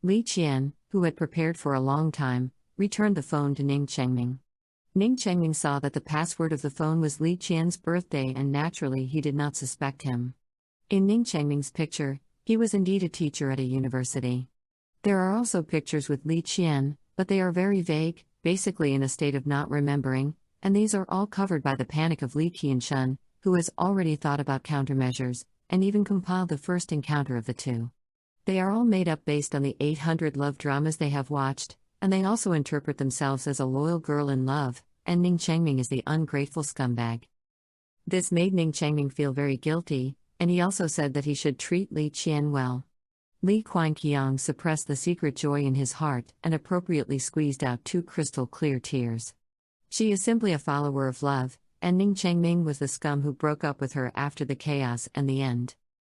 Li Qian, who had prepared for a long time, returned the phone to Ning Chengming. Ning Chengming saw that the password of the phone was Li Qian's birthday, and naturally he did not suspect him. In Ning Chengming's picture, he was indeed a teacher at a university. There are also pictures with Li Qian, but they are very vague, basically in a state of not remembering, and these are all covered by the panic of Li Qianshun, who has already thought about countermeasures, and even compiled the first encounter of the two. They are all made up based on the 800 love dramas they have watched, and they also interpret themselves as a loyal girl in love, and Ning Chengming is the ungrateful scumbag. This made Ning Chengming feel very guilty, and he also said that he should treat Li Qian well. Li Qiang suppressed the secret joy in his heart and appropriately squeezed out 2 crystal-clear tears. She is simply a follower of love, and Ning Chengming was the scum who broke up with her after the chaos and the end.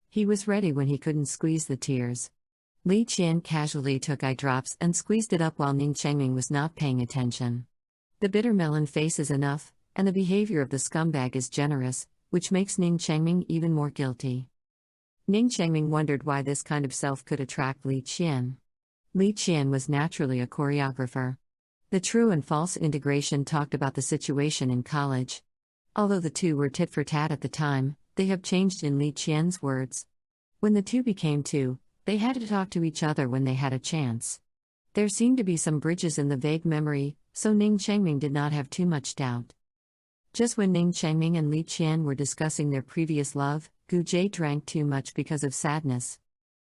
He was ready when he couldn't squeeze the tears. Li Qian casually took eye drops and squeezed it up while Ning Chengming was not paying attention. The bitter melon face is enough, and the behavior of the scumbag is generous, which makes Ning Chengming even more guilty. Ning Chengming wondered why this kind of self could attract Li Qian. Li Qian was naturally a choreographer. The True and False Integration talked about the situation in college. Although the two were tit for tat at the time, they have changed in Li Qian's words. When the two became two, they had to talk to each other when they had a chance. There seemed to be some bridges in the vague memory, so Ning Chengming did not have too much doubt. Just when Ning Chengming and Li Qian were discussing their previous love, Gu Jie drank too much because of sadness.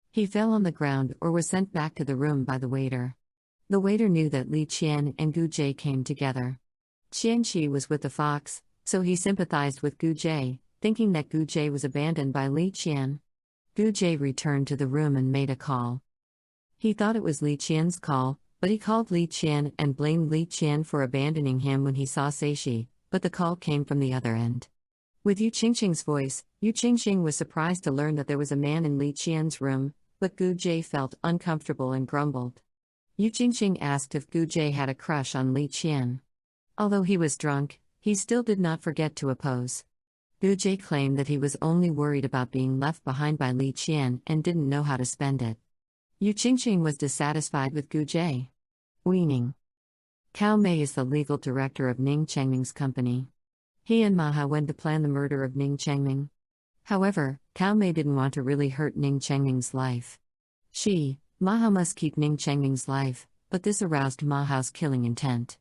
He fell on the ground or was sent back to the room by the waiter. The waiter knew that Li Qian and Gu Jie came together. Qianqi was with the fox, so he sympathized with Gu Jie, thinking that Gu Jie was abandoned by Li Qian. Gu Jie returned to the room and made a call. He thought it was Li Qian's call, but he called Li Qian and blamed Li Qian for abandoning him when he saw Seishi, but the call came from the other end. With Yu Qingxing's voice, Yu Qingxing was surprised to learn that there was a man in Li Qian's room, but Gu Jie felt uncomfortable and grumbled. Yu Qingxing asked if Gu Jie had a crush on Li Qian. Although he was drunk, he still did not forget to oppose. Gu Jie claimed that he was only worried about being left behind by Li Qian and didn't know how to spend it. Yu Qingxing was dissatisfied with Gu Jie. Weaning. Cao Mei is the legal director of Ning Chengming's company. He and Maha went to plan the murder of Ning Chengming. However, Cao Mei didn't want to really hurt Ning Chengming's life. Maha must keep Ning Chengming's life, but this aroused Maha's killing intent.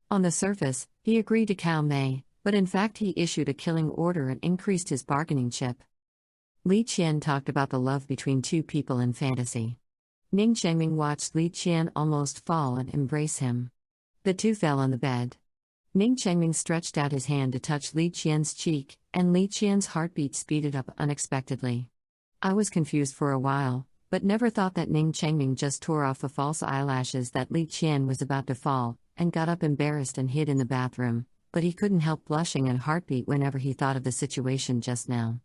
On the surface, he agreed to Cao Mei, but in fact he issued a killing order and increased his bargaining chip. Li Qian talked about the love between two people in fantasy. Ning Chengming watched Li Qian almost fall and embrace him. The two fell on the bed. Ning Chengming stretched out his hand to touch Li Qian's cheek, and Li Qian's heartbeat speeded up unexpectedly. I was confused for a while, but never thought that Ning Chengming just tore off the false eyelashes that Li Qian was about to fall, and got up embarrassed and hid in the bathroom, but he couldn't help blushing and heartbeat whenever he thought of the situation just now.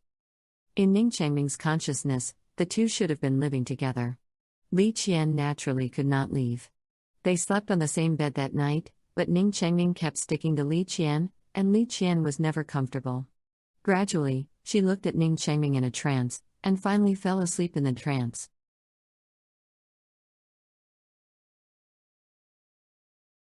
In Ning Chengming's consciousness, the two should have been living together. Li Qian naturally could not leave. They slept on the same bed that night, but Ning Chengming kept sticking to Li Qian, and Li Qian was never comfortable. Gradually, she looked at Ning Chengming in a trance, and finally fell asleep in the trance.